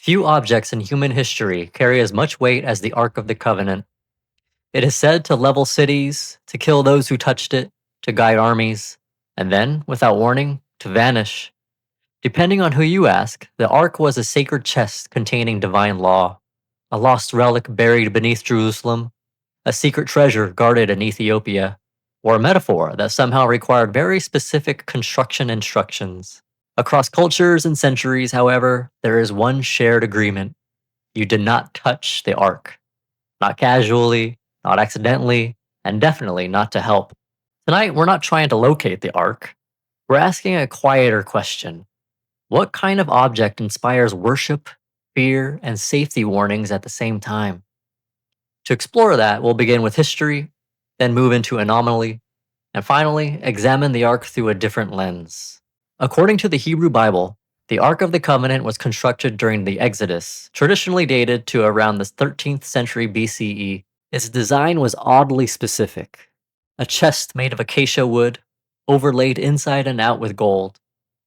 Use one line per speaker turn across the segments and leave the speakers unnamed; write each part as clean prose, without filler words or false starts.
Few objects in human history carry as much weight as the Ark of the Covenant. It is said to level cities, to kill those who touched it, to guide armies, and then, without warning, to vanish. Depending on who you ask, the Ark was a sacred chest containing divine law, a lost relic buried beneath Jerusalem, a secret treasure guarded in Ethiopia, or a metaphor that somehow required very specific construction instructions. Across cultures and centuries, however, there is one shared agreement. You did not touch the Ark. Not casually, not accidentally, and definitely not to help. Tonight, we're not trying to locate the Ark. We're asking a quieter question. What kind of object inspires worship, fear, and safety warnings at the same time? To explore that, we'll begin with history, then move into anomaly, and finally, examine the Ark through a different lens. According to the Hebrew Bible, the Ark of the Covenant was constructed during the Exodus, traditionally dated to around the 13th century BCE. Its design was oddly specific. A chest made of acacia wood, overlaid inside and out with gold,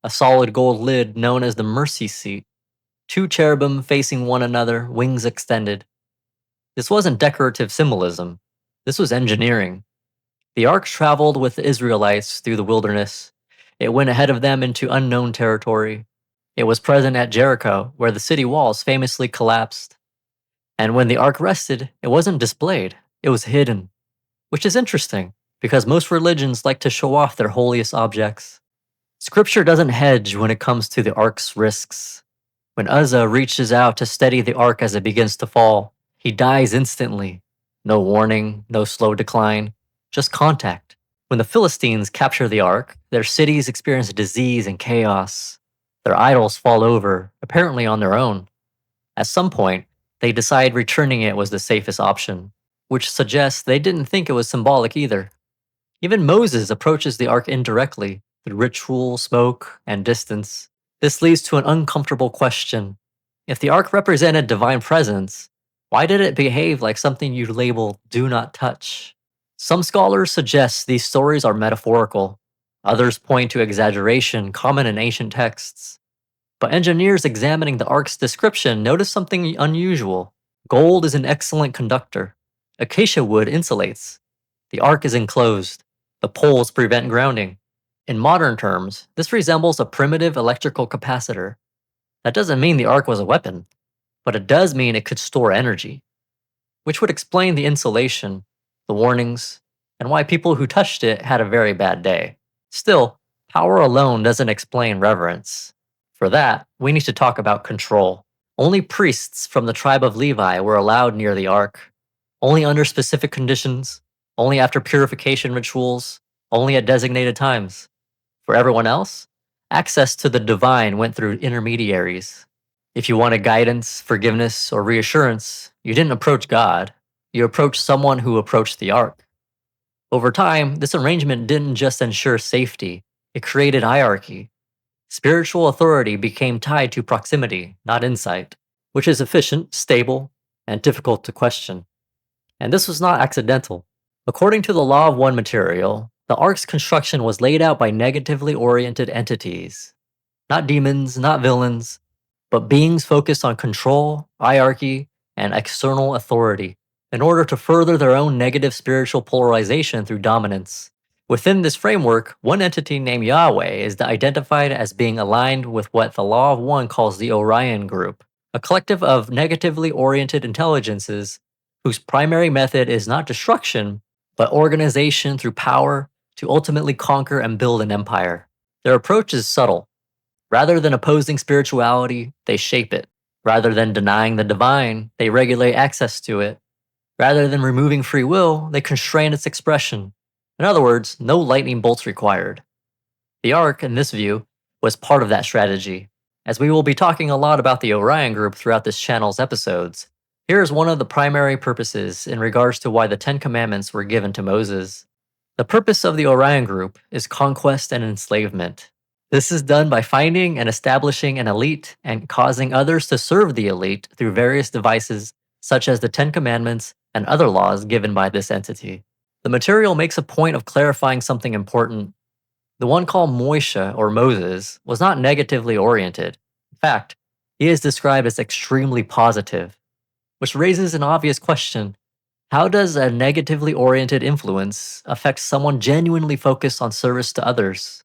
a solid gold lid known as the mercy seat, two cherubim facing one another, wings extended. This wasn't decorative symbolism. This was engineering. The Ark traveled with the Israelites through the wilderness. It went ahead of them into unknown territory. It was present at Jericho, where the city walls famously collapsed. And when the Ark rested, it wasn't displayed, it was hidden. Which is interesting, because most religions like to show off their holiest objects. Scripture doesn't hedge when it comes to the Ark's risks. When Uzzah reaches out to steady the Ark as it begins to fall, he dies instantly. No warning, no slow decline, just contact. When the Philistines capture the Ark, their cities experience disease and chaos. Their idols fall over, apparently on their own. At some point, they decide returning it was the safest option, which suggests they didn't think it was symbolic either. Even Moses approaches the Ark indirectly, through ritual, smoke, and distance. This leads to an uncomfortable question. If the Ark represented divine presence, why did it behave like something you'd label do not touch? Some scholars suggest these stories are metaphorical. Others point to exaggeration common in ancient texts. But engineers examining the Ark's description notice something unusual. Gold is an excellent conductor. Acacia wood insulates. The Ark is enclosed. The poles prevent grounding. In modern terms, this resembles a primitive electrical capacitor. That doesn't mean the Ark was a weapon, but it does mean it could store energy, which would explain the insulation, the warnings, and why people who touched it had a very bad day. Still, power alone doesn't explain reverence. For that, we need to talk about control. Only priests from the tribe of Levi were allowed near the Ark. Only under specific conditions, only after purification rituals, only at designated times. For everyone else, access to the divine went through intermediaries. If you wanted guidance, forgiveness, or reassurance, you didn't approach God. You approached someone who approached the Ark. Over time, this arrangement didn't just ensure safety, it created hierarchy. Spiritual authority became tied to proximity, not insight, which is efficient, stable, and difficult to question. And this was not accidental. According to the law of one material, the Ark's construction was laid out by negatively oriented entities. Not demons, not villains, but beings focused on control, hierarchy, and external authority, in order to further their own negative spiritual polarization through dominance. Within this framework, one entity named Yahweh is identified as being aligned with what the Law of One calls the Orion Group, a collective of negatively oriented intelligences whose primary method is not destruction, but organization through power to ultimately conquer and build an empire. Their approach is subtle. Rather than opposing spirituality, they shape it. Rather than denying the divine, they regulate access to it. Rather than removing free will, they constrain its expression. In other words, no lightning bolts required. The Ark, in this view, was part of that strategy. As we will be talking a lot about the Orion Group throughout this channel's episodes, here is one of the primary purposes in regards to why the Ten Commandments were given to Moses. The purpose of the Orion Group is conquest and enslavement. This is done by finding and establishing an elite and causing others to serve the elite through various devices such as the Ten Commandments and other laws given by this entity. The material makes a point of clarifying something important. The one called Moishe or Moses was not negatively oriented. In fact, He is described as extremely positive, which raises an obvious question. How does a negatively oriented influence affect someone genuinely focused on service to others?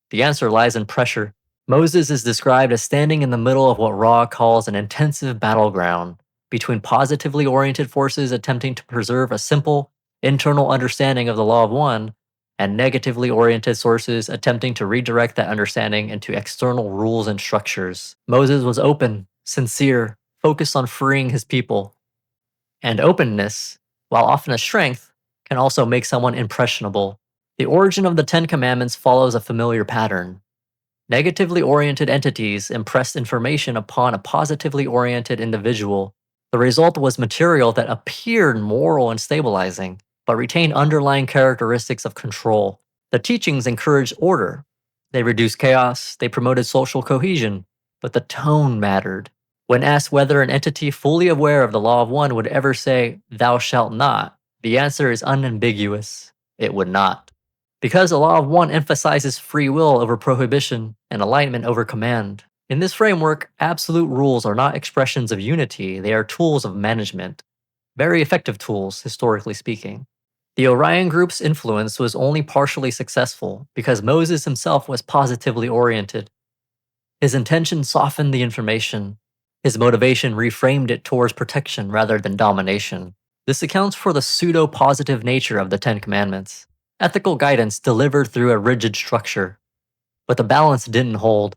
The answer lies in pressure. Moses is described as standing in the middle of what Ra calls an intensive battleground between positively oriented forces attempting to preserve a simple, internal understanding of the law of one, and negatively oriented sources attempting to redirect that understanding into external rules and structures. Moses was open, sincere, focused on freeing his people. And openness, while often a strength, can also make someone impressionable. The origin of the Ten Commandments follows a familiar pattern. Negatively oriented entities impressed information upon a positively oriented individual. The result was material that appeared moral and stabilizing, but retained underlying characteristics of control. The teachings encouraged order. They reduced chaos, they promoted social cohesion, but the tone mattered. When asked whether an entity fully aware of the law of one would ever say, "Thou shalt not," the answer is unambiguous. It would not. Because the law of one emphasizes free will over prohibition and alignment over command. In this framework, absolute rules are not expressions of unity, they are tools of management. Very effective tools, historically speaking. The Orion group's influence was only partially successful because Moses himself was positively oriented. His intention softened the information. His motivation reframed it towards protection rather than domination. This accounts for the pseudo-positive nature of the Ten Commandments. Ethical guidance delivered through a rigid structure. But the balance didn't hold.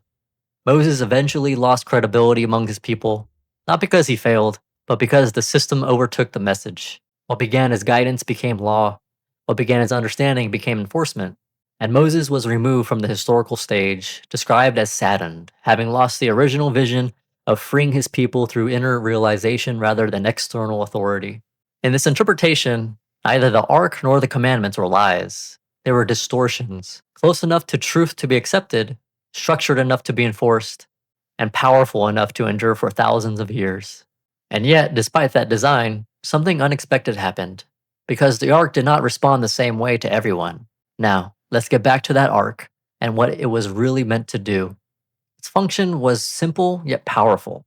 Moses eventually lost credibility among his people, not because he failed, but because the system overtook the message. What began as guidance became law. What began as understanding became enforcement. And Moses was removed from the historical stage, described as saddened, having lost the original vision of freeing his people through inner realization rather than external authority. In this interpretation, neither the Ark nor the commandments were lies. They were distortions, close enough to truth to be accepted, structured enough to be enforced, and powerful enough to endure for thousands of years. And yet, despite that design, something unexpected happened, because the Ark did not respond the same way to everyone. Now, let's get back to that Ark and what it was really meant to do. Its function was simple yet powerful.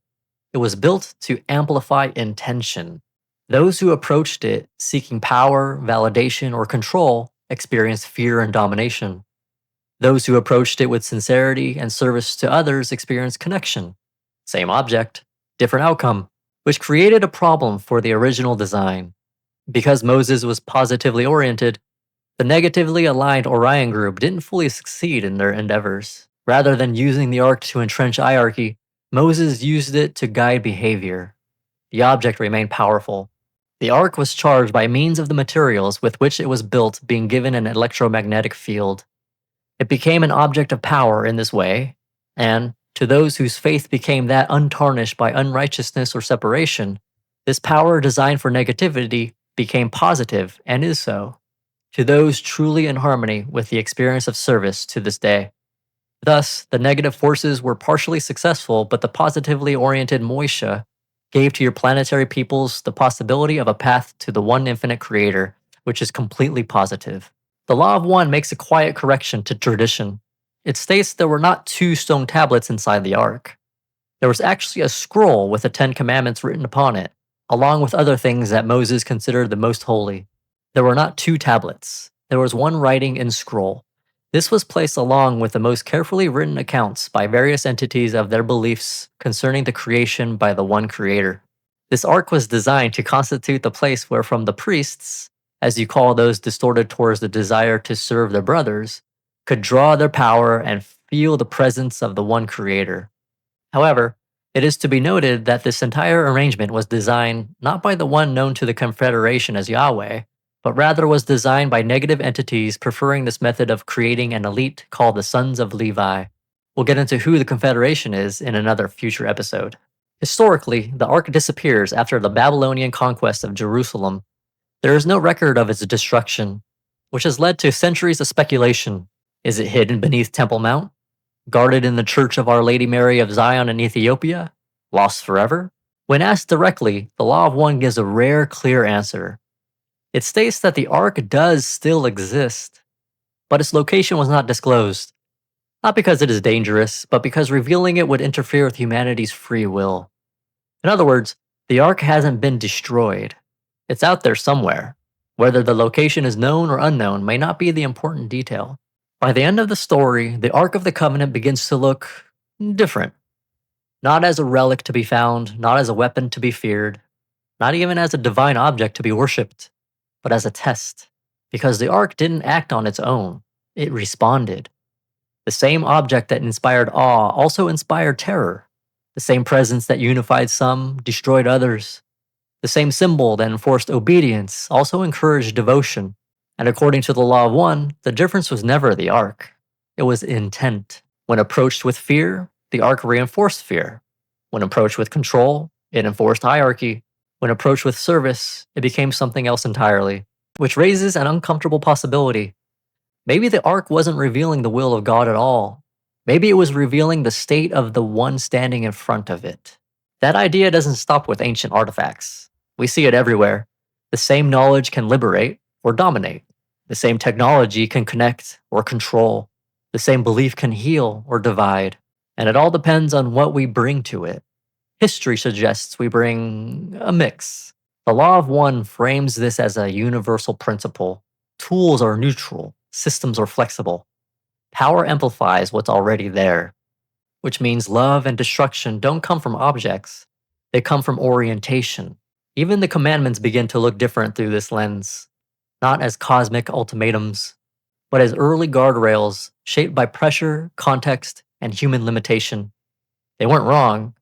It was built to amplify intention. Those who approached it seeking power, validation, or control experienced fear and domination. Those who approached it with sincerity and service to others experienced connection. Same object, different outcome, which created a problem for the original design. Because Moses was positively oriented, the negatively aligned Orion group didn't fully succeed in their endeavors. Rather than using the Ark to entrench hierarchy, Moses used it to guide behavior. The object remained powerful. The Ark was charged by means of the materials with which it was built being given an electromagnetic field. It became an object of power in this way, and to those whose faith became that untarnished by unrighteousness or separation, this power designed for negativity became positive and is so. To those truly in harmony with the experience of service to this day. Thus, the negative forces were partially successful, but the positively oriented Moishe gave to your planetary peoples the possibility of a path to the one infinite creator, which is completely positive. The Law of One makes a quiet correction to tradition. It states there were not 2 stone tablets inside the Ark. There was actually a scroll with the 10 Commandments written upon it, along with other things that Moses considered the most holy. There were not 2 tablets. There was one writing in scroll. This was placed along with the most carefully written accounts by various entities of their beliefs concerning the creation by the one creator. This ark was designed to constitute the place where from the priests, as you call those distorted towards the desire to serve their brothers, could draw their power and feel the presence of the one creator. However, it is to be noted that this entire arrangement was designed not by the one known to the Confederation as Yahweh, but rather was designed by negative entities preferring this method of creating an elite called the Sons of Levi. We'll get into who the Confederation is in another future episode. Historically, the Ark disappears after the Babylonian conquest of Jerusalem. There is no record of its destruction, which has led to centuries of speculation. Is it hidden beneath Temple Mount? Guarded in the Church of Our Lady Mary of Zion in Ethiopia? Lost forever? When asked directly, the Law of One gives a rare, clear answer. It states that the Ark does still exist, but its location was not disclosed. Not because it is dangerous, but because revealing it would interfere with humanity's free will. In other words, the Ark hasn't been destroyed. It's out there somewhere. Whether the location is known or unknown may not be the important detail. By the end of the story, the Ark of the Covenant begins to look different. Not as a relic to be found, not as a weapon to be feared, not even as a divine object to be worshipped, but as a test. Because the Ark didn't act on its own, it responded. The same object that inspired awe also inspired terror. The same presence that unified some destroyed others. The same symbol that enforced obedience also encouraged devotion. And according to the law of one, the difference was never the ark. It was intent. When approached with fear, the ark reinforced fear. When approached with control, it enforced hierarchy. When approached with service, it became something else entirely, which raises an uncomfortable possibility. Maybe the ark wasn't revealing the will of God at all. Maybe it was revealing the state of the one standing in front of it. That idea doesn't stop with ancient artifacts. We see it everywhere. The same knowledge can liberate or dominate. The same technology can connect or control. The same belief can heal or divide. And it all depends on what we bring to it. History suggests we bring a mix. The law of one frames this as a universal principle. Tools are neutral, systems are flexible. Power amplifies what's already there, which means love and destruction don't come from objects, they come from orientation. Even the commandments begin to look different through this lens, not as cosmic ultimatums, but as early guardrails shaped by pressure, context, and human limitation. They weren't wrong,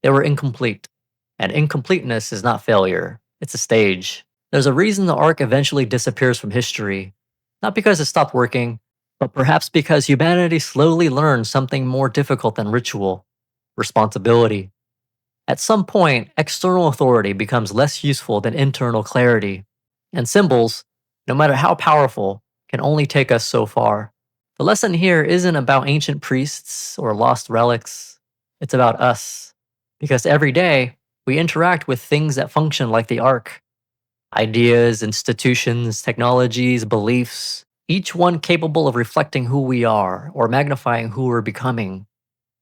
they were incomplete. And incompleteness is not failure, it's a stage. There's a reason the ark eventually disappears from history, not because it stopped working, but perhaps because humanity slowly learned something more difficult than ritual: responsibility. At some point, external authority becomes less useful than internal clarity, and symbols, no matter how powerful, can only take us so far. The lesson here isn't about ancient priests or lost relics, it's about us. Because every day, we interact with things that function like the ark: ideas, institutions, technologies, beliefs, each one capable of reflecting who we are or magnifying who we're becoming.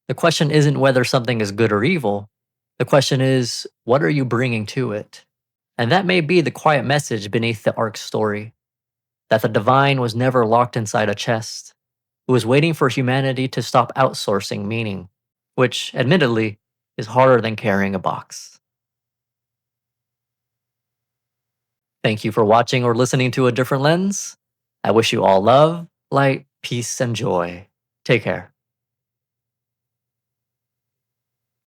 The question isn't whether something is good or evil. The question is, what are you bringing to it? And that may be the quiet message beneath the ark's story: that the divine was never locked inside a chest. It was waiting for humanity to stop outsourcing meaning, which, admittedly, is harder than carrying a box. Thank you for watching or listening to A Different Lens. I wish you all love, light, peace, and joy. Take care.